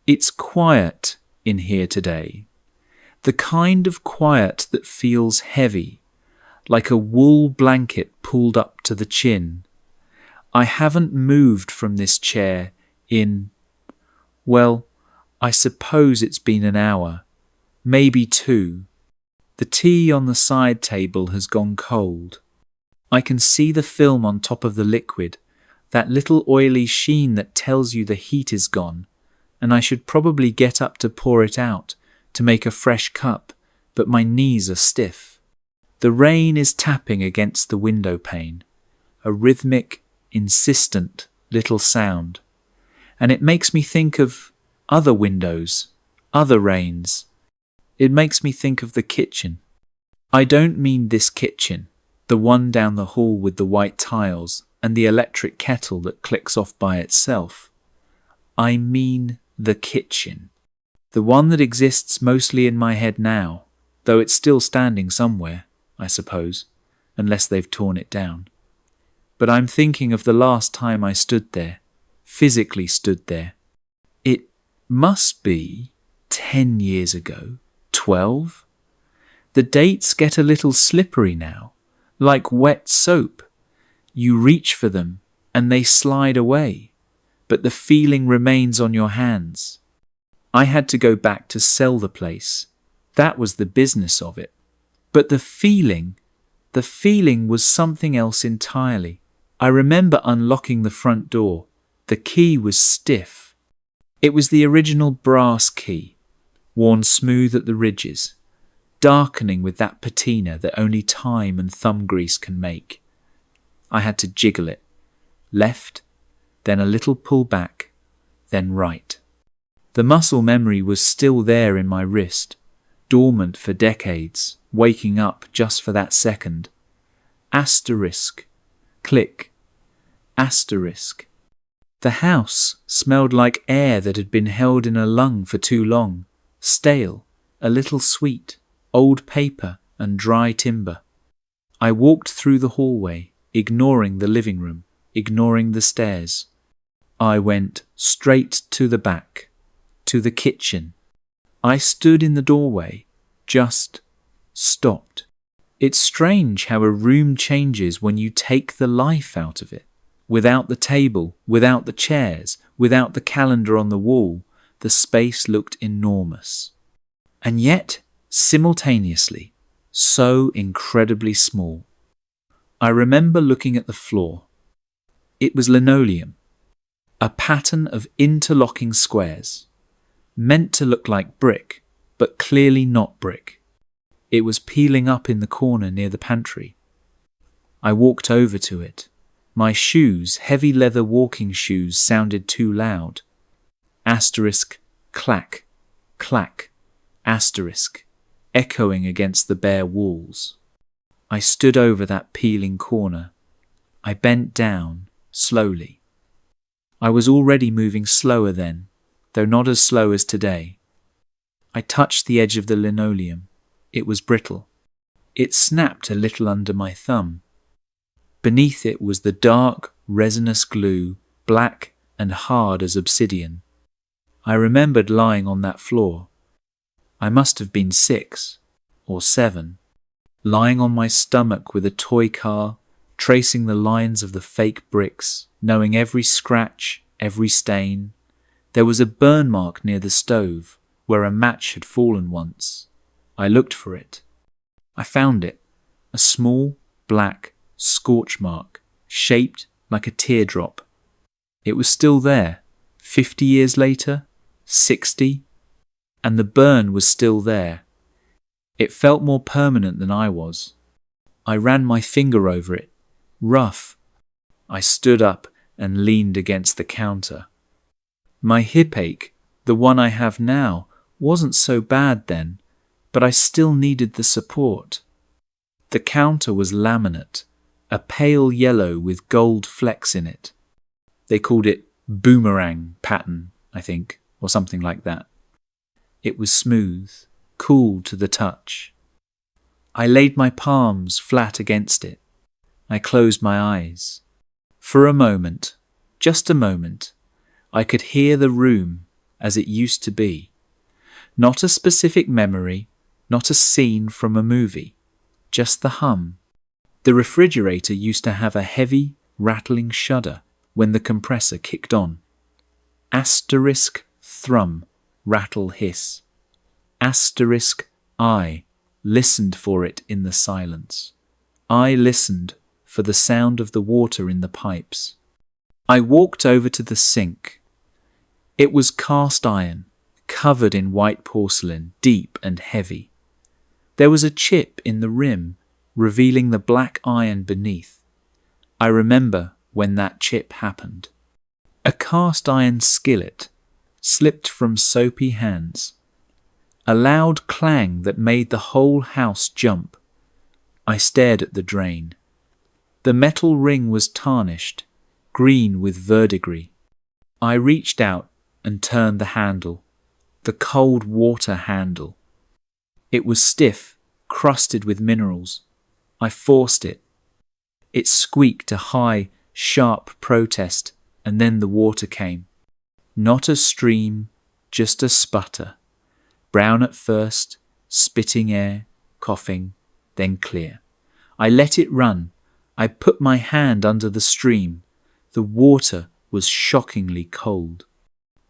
It's quiet in here today. The kind of quiet that feels heavy, like a wool blanket pulled up to the chin. I haven't moved from this chair well, I suppose it's been an hour, maybe 2. The tea on the side table has gone cold. I can see the film on top of the liquid, that little oily sheen that tells you the heat is gone, and I should probably get up to pour it out, to make a fresh cup, but my knees are stiff. The rain is tapping against the window pane, a rhythmic, insistent little sound, and it makes me think of other windows, other rains. It makes me think of the kitchen. I don't mean this kitchen, the one down the hall with the white tiles and the electric kettle that clicks off by itself. I mean the kitchen, the one that exists mostly in my head now, though it's still standing somewhere, I suppose, unless they've torn it down. But I'm thinking of the last time I stood there, physically stood there. It must be 10 years ago, 12? The dates get a little slippery now, like wet soap. You reach for them and they slide away, but the feeling remains on your hands. I had to go back to sell the place. That was the business of it. But the feeling was something else entirely. I remember unlocking the front door. The key was stiff. It was the original brass key, worn smooth at the ridges, darkening with that patina that only time and thumb grease can make. I had to jiggle it. Left, then a little pull back, then right. The muscle memory was still there in my wrist, dormant for decades, waking up just for that second. Asterisk, click, asterisk. The house smelled like air that had been held in a lung for too long, stale, a little sweet, old paper and dry timber. I walked through the hallway, ignoring the living room, ignoring the stairs. I went straight to the back, to the kitchen. I stood in the doorway, just stopped. It's strange how a room changes when you take the life out of it. Without the table, without the chairs, without the calendar on the wall, the space looked enormous. And yet, simultaneously, so incredibly small. I remember looking at the floor. It was linoleum, a pattern of interlocking squares, meant to look like brick, but clearly not brick. It was peeling up in the corner near the pantry. I walked over to it. My shoes, heavy leather walking shoes, sounded too loud. Asterisk, clack, clack, asterisk, echoing against the bare walls. I stood over that peeling corner. I bent down, slowly. I was already moving slower then, though not as slow as today. I touched the edge of the linoleum. It was brittle. It snapped a little under my thumb. Beneath it was the dark, resinous glue, black and hard as obsidian. I remembered lying on that floor. I must have been 6 or 7, lying on my stomach with a toy car, tracing the lines of the fake bricks, knowing every scratch, every stain. There was a burn mark near the stove, where a match had fallen once. I looked for it. I found it, a small, black, scorch mark, shaped like a teardrop. It was still there, 50 years later, 60, and the burn was still there. It felt more permanent than I was. I ran my finger over it, rough. I stood up and leaned against the counter. My hip ache, the one I have now, wasn't so bad then, but I still needed the support. The counter was laminate, a pale yellow with gold flecks in it. They called it boomerang pattern, I think, or something like that. It was smooth, cool to the touch. I laid my palms flat against it. I closed my eyes. For a moment, just a moment, I could hear the room, as it used to be. Not a specific memory, not a scene from a movie, just the hum. The refrigerator used to have a heavy, rattling shudder when the compressor kicked on. Asterisk thrum, rattle hiss. Asterisk I listened for it in the silence. I listened for the sound of the water in the pipes. I walked over to the sink. It was cast iron, covered in white porcelain, deep and heavy. There was a chip in the rim, revealing the black iron beneath. I remember when that chip happened. A cast iron skillet slipped from soapy hands. A loud clang that made the whole house jump. I stared at the drain. The metal ring was tarnished, green with verdigris. I reached out and turned the handle, the cold water handle. It was stiff, crusted with minerals. I forced it. It squeaked a high, sharp protest, and then the water came. Not a stream, just a sputter. Brown at first, spitting air, coughing, then clear. I let it run. I put my hand under the stream. The water was shockingly cold.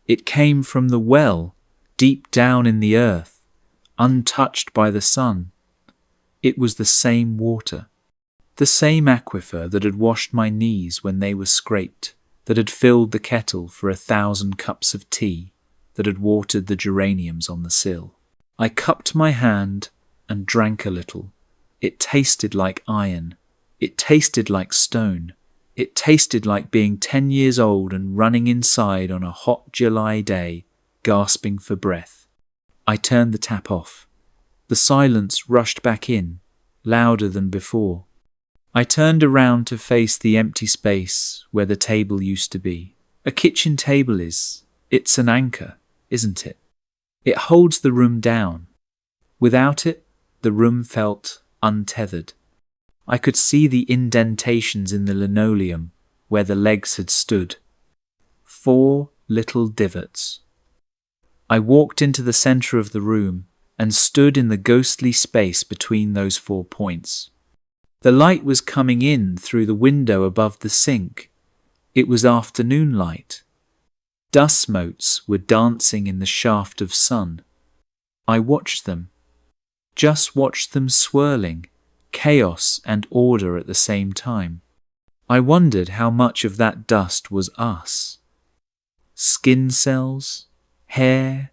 It came from the well, deep down in the earth, untouched by the sun. It was the same water, the same aquifer that had washed my knees when they were scraped, that had filled the kettle for 1,000 cups of tea, that had watered the geraniums on the sill. I cupped my hand and drank a little. It tasted like iron. It tasted like stone. It tasted like being 10 years old and running inside on a hot July day, gasping for breath. I turned the tap off. The silence rushed back in, louder than before. I turned around to face the empty space where the table used to be. A kitchen table is. It's an anchor, isn't it? It holds the room down. Without it, the room felt untethered. I could see the indentations in the linoleum where the legs had stood. 4 little divots. I walked into the center of the room and stood in the ghostly space between those 4 points. The light was coming in through the window above the sink. It was afternoon light. Dust motes were dancing in the shaft of sun. I watched them. Just watched them swirling, chaos and order at the same time. I wondered how much of that dust was us. Skin cells, hair,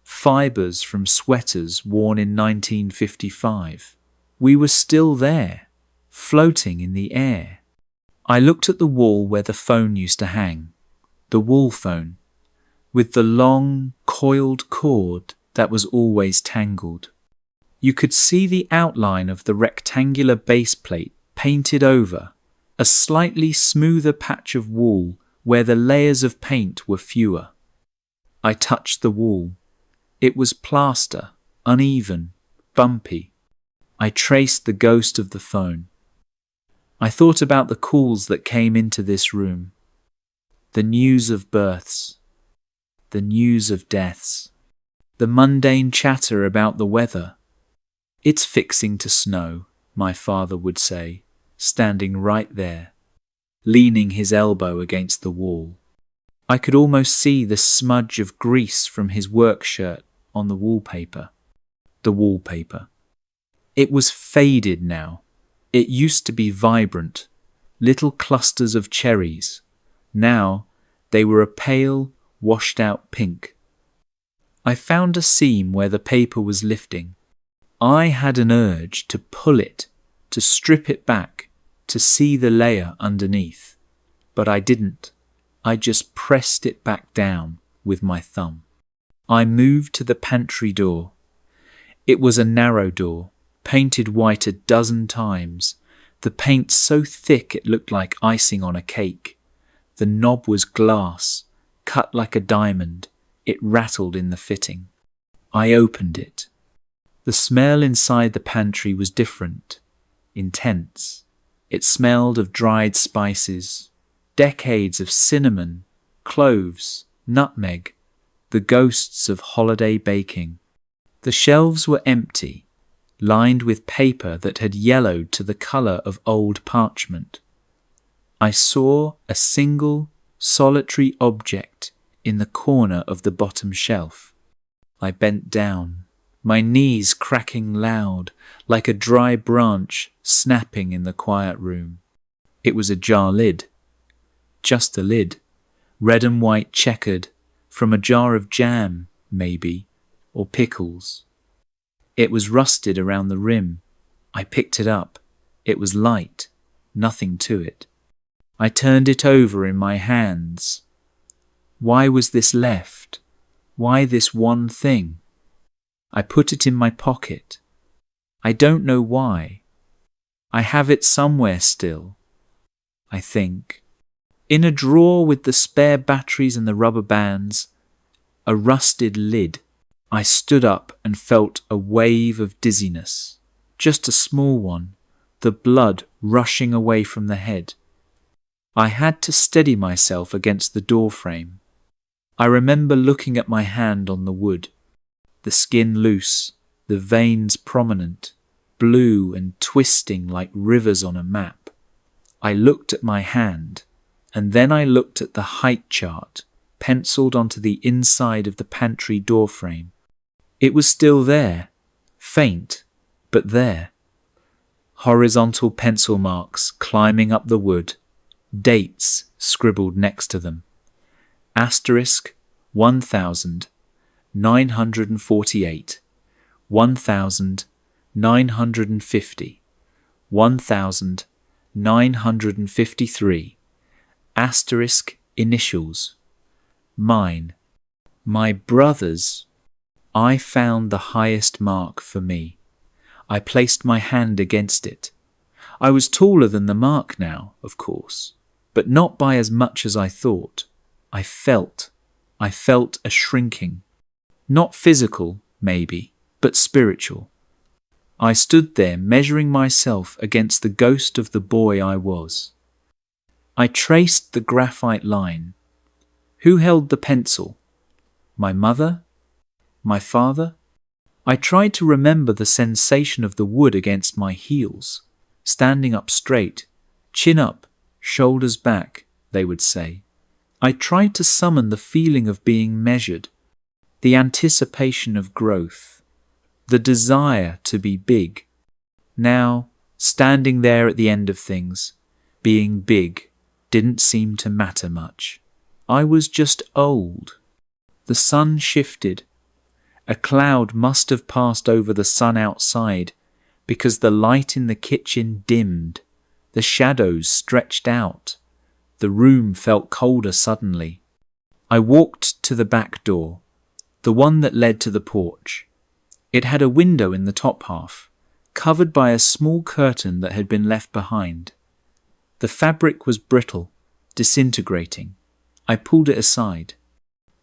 fibers from sweaters worn in 1955. We were still there, floating in the air. I looked at the wall where the phone used to hang, the wall phone, with the long, coiled cord that was always tangled. You could see the outline of the rectangular base plate painted over, a slightly smoother patch of wall where the layers of paint were fewer. I touched the wall. It was plaster, uneven, bumpy. I traced the ghost of the phone. I thought about the calls that came into this room. The news of births. The news of deaths. The mundane chatter about the weather. "It's fixing to snow," my father would say, standing right there, leaning his elbow against the wall. I could almost see the smudge of grease from his work shirt on the wallpaper. The wallpaper. It was faded now. It used to be vibrant, little clusters of cherries. Now they were a pale, washed-out pink. I found a seam where the paper was lifting. I had an urge to pull it, to strip it back, to see the layer underneath. But I didn't. I just pressed it back down with my thumb. I moved to the pantry door. It was a narrow door, painted white a dozen times, the paint so thick it looked like icing on a cake. The knob was glass, cut like a diamond. It rattled in the fitting. I opened it. The smell inside the pantry was different, intense. It smelled of dried spices, decades of cinnamon, cloves, nutmeg, the ghosts of holiday baking. The shelves were empty, lined with paper that had yellowed to the colour of old parchment. I saw a single, solitary object in the corner of the bottom shelf. I bent down, my knees cracking loud, like a dry branch snapping in the quiet room. It was a jar lid. Just a lid, red and white checkered, from a jar of jam, maybe, or pickles. It was rusted around the rim. I picked it up. It was light, nothing to it. I turned it over in my hands. Why was this left? Why this one thing? I put it in my pocket. I don't know why. I have it somewhere still, I think. In a drawer with the spare batteries and the rubber bands, a rusted lid. I stood up and felt a wave of dizziness. Just a small one, the blood rushing away from the head. I had to steady myself against the door frame. I remember looking at my hand on the wood, the skin loose, the veins prominent, blue and twisting like rivers on a map. I looked at my hand, and then I looked at the height chart penciled onto the inside of the pantry door frame. It was still there, faint, but there. Horizontal pencil marks climbing up the wood, dates scribbled next to them. Asterisk 1948, 1950, 1953, asterisk initials. Mine, my brother's. I found the highest mark for me. I placed my hand against it. I was taller than the mark now, of course, but not by as much as I thought. I felt a shrinking. Not physical, maybe, but spiritual. I stood there measuring myself against the ghost of the boy I was. I traced the graphite line. Who held the pencil? My mother? My father? I tried to remember the sensation of the wood against my heels, standing up straight, chin up, shoulders back, they would say. I tried to summon the feeling of being measured, the anticipation of growth, the desire to be big. Now, standing there at the end of things, being big didn't seem to matter much. I was just old. The sun shifted. A cloud must have passed over the sun outside because the light in the kitchen dimmed. The shadows stretched out. The room felt colder suddenly. I walked to the back door, the one that led to the porch. It had a window in the top half, covered by a small curtain that had been left behind. The fabric was brittle, disintegrating. I pulled it aside.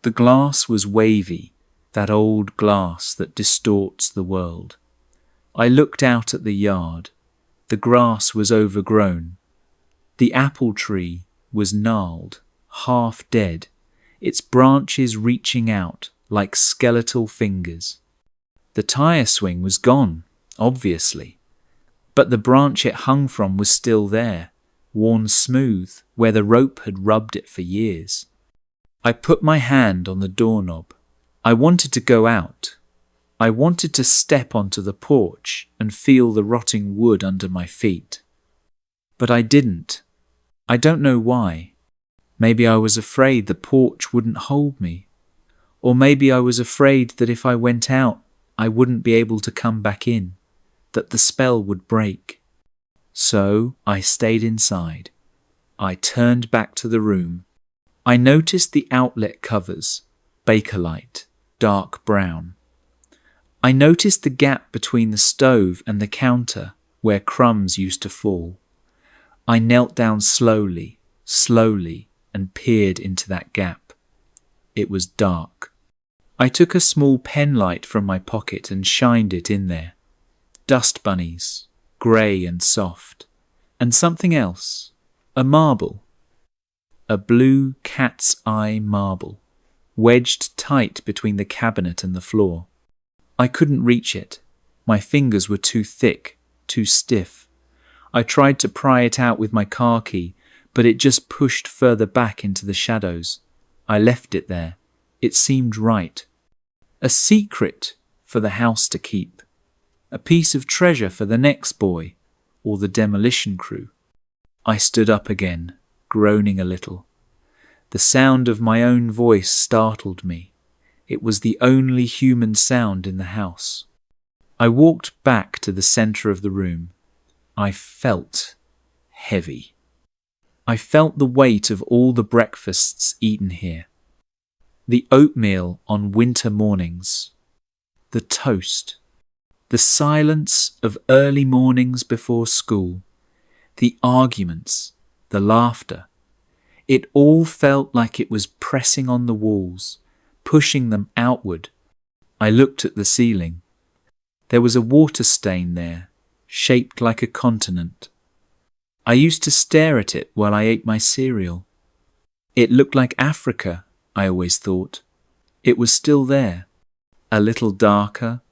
The glass was wavy, that old glass that distorts the world. I looked out at the yard. The grass was overgrown. The apple tree was gnarled, half dead, its branches reaching out like skeletal fingers. The tire swing was gone, obviously, but the branch it hung from was still there, worn smooth where the rope had rubbed it for years. I put my hand on the doorknob. I wanted to go out. I wanted to step onto the porch and feel the rotting wood under my feet. But I didn't. I don't know why. Maybe I was afraid the porch wouldn't hold me. Or maybe I was afraid that if I went out, I wouldn't be able to come back in, that the spell would break. So I stayed inside. I turned back to the room. I noticed the outlet covers, Bakelite, dark brown. I noticed the gap between the stove and the counter where crumbs used to fall. I knelt down slowly, and peered into that gap. It was dark. I took a small pen light from my pocket and shined it in there. Dust bunnies, grey and soft, and something else, a marble. A blue cat's eye marble. wedged tight between the cabinet and the floor. I couldn't reach it. My fingers were too thick, too stiff. I tried to pry it out with my car key, but it just pushed further back into the shadows. I left it there. It seemed right. A secret for the house to keep. A piece of treasure for the next boy or the demolition crew. I stood up again, groaning a little. The sound of my own voice startled me. It was the only human sound in the house. I walked back to the centre of the room. I felt heavy. I felt the weight of all the breakfasts eaten here. The oatmeal on winter mornings. The toast. The silence of early mornings before school. The arguments. The laughter. It all felt like it was pressing on the walls, pushing them outward. I looked at the ceiling. There was a water stain there, shaped like a continent. I used to stare at it while I ate my cereal. It looked like Africa, I always thought. It was still there, a little darker,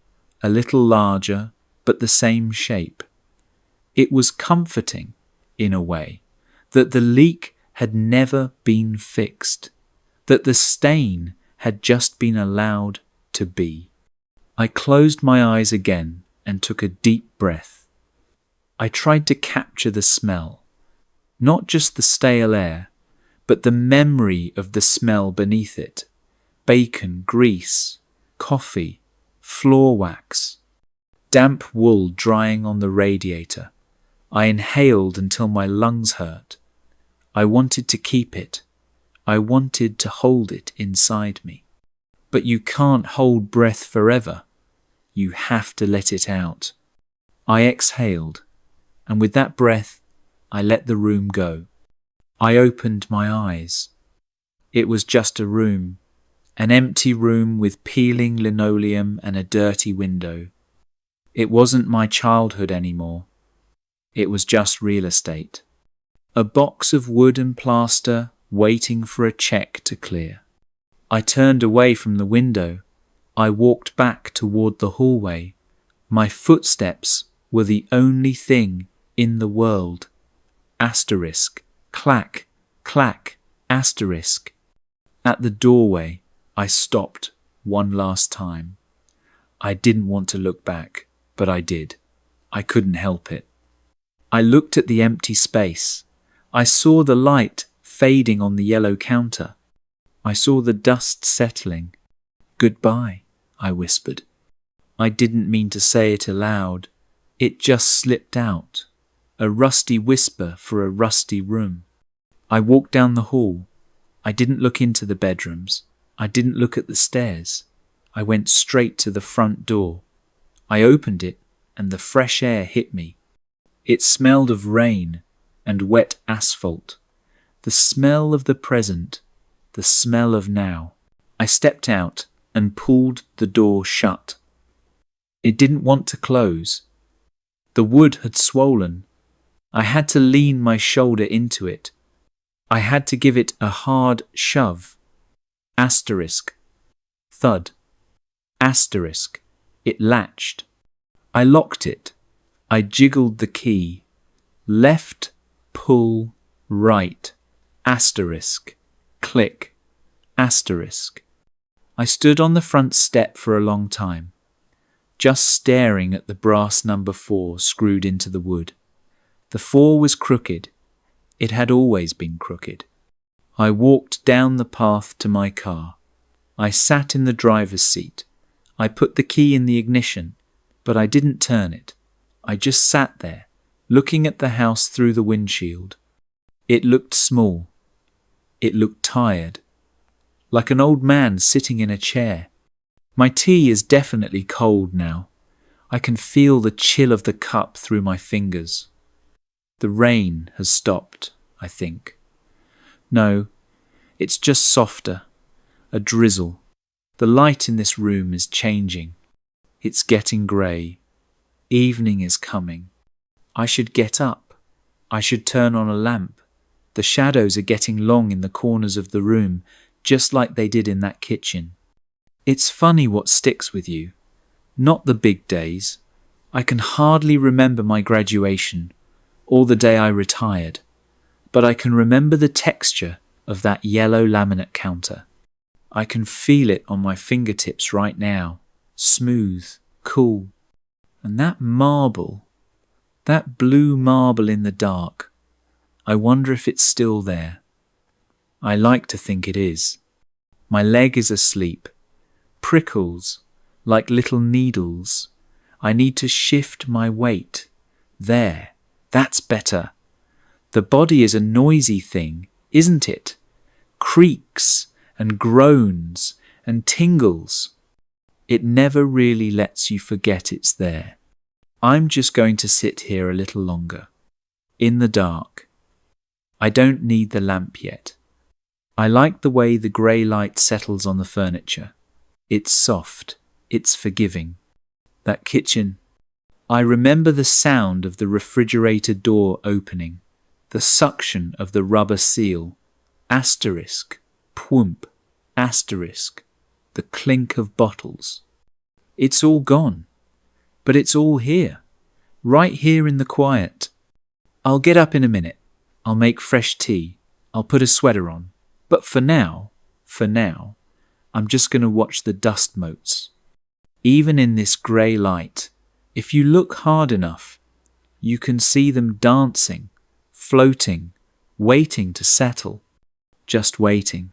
a little larger, but the same shape. It was comforting, in a way, that the leak had never been fixed, that the stain had just been allowed to be. I closed my eyes again and took a deep breath. I tried to capture the smell, not just the stale air, but the memory of the smell beneath it. Bacon, grease, coffee, floor wax, damp wool drying on the radiator. I inhaled until my lungs hurt. I wanted to keep it. I wanted to hold it inside me. But you can't hold breath forever. You have to let it out. I exhaled, and with that breath, I let the room go. I opened my eyes. It was just a room, an empty room with peeling linoleum and a dirty window. It wasn't my childhood anymore. It was just real estate. A box of wood and plaster waiting for a check to clear. I turned away from the window. I walked back toward the hallway. My footsteps were the only thing in the world. Asterisk, clack, clack, asterisk. At the doorway, I stopped one last time. I didn't want to look back, but I did. I couldn't help it. I looked at the empty space. I saw the light fading on the yellow counter. I saw the dust settling. Goodbye, I whispered. I didn't mean to say it aloud. It just slipped out. A rusty whisper for a rusty room. I walked down the hall. I didn't look into the bedrooms. I didn't look at the stairs. I went straight to the front door. I opened it, and the fresh air hit me. It smelled of rain and wet asphalt. The smell of the present, the smell of now. I stepped out and pulled the door shut. It didn't want to close. The wood had swollen. I had to lean my shoulder into it. I had to give it a hard shove. Asterisk. Thud. Asterisk. It latched. I locked it. I jiggled the key. Left, pull, right. Asterisk. Click. Asterisk. I stood on the front step for a long time, just staring at the brass number 4 screwed into the wood. The 4 was crooked. It had always been crooked. I walked down the path to my car. I sat in the driver's seat. I put the key in the ignition, but I didn't turn it. I just sat there, looking at the house through the windshield. It looked small. It looked tired, like an old man sitting in a chair. My tea is definitely cold now. I can feel the chill of the cup through my fingers. The rain has stopped, I think. No, it's just softer, a drizzle. The light in this room is changing. It's getting grey. Evening is coming. I should get up. I should turn on a lamp. The shadows are getting long in the corners of the room, just like they did in that kitchen. It's funny what sticks with you. Not the big days. I can hardly remember my graduation or the day I retired, but I can remember the texture of that yellow laminate counter. I can feel it on my fingertips right now, smooth, cool. And that marble, that blue marble in the dark, I wonder if it's still there. I like to think it is. My leg is asleep. Prickles, like little needles. I need to shift my weight. There, that's better. The body is a noisy thing, isn't it? Creaks and groans and tingles. It never really lets you forget it's there. I'm just going to sit here a little longer, in the dark. I don't need the lamp yet. I like the way the grey light settles on the furniture. It's soft, it's forgiving. That kitchen. I remember the sound of the refrigerator door opening, the suction of the rubber seal, asterisk, pwump, asterisk, the clink of bottles. It's all gone, but it's all here, right here in the quiet. I'll get up in a minute. I'll make fresh tea. I'll put a sweater on. But for now, I'm just going to watch the dust motes. Even in this grey light, if you look hard enough, you can see them dancing, floating, waiting to settle, just waiting.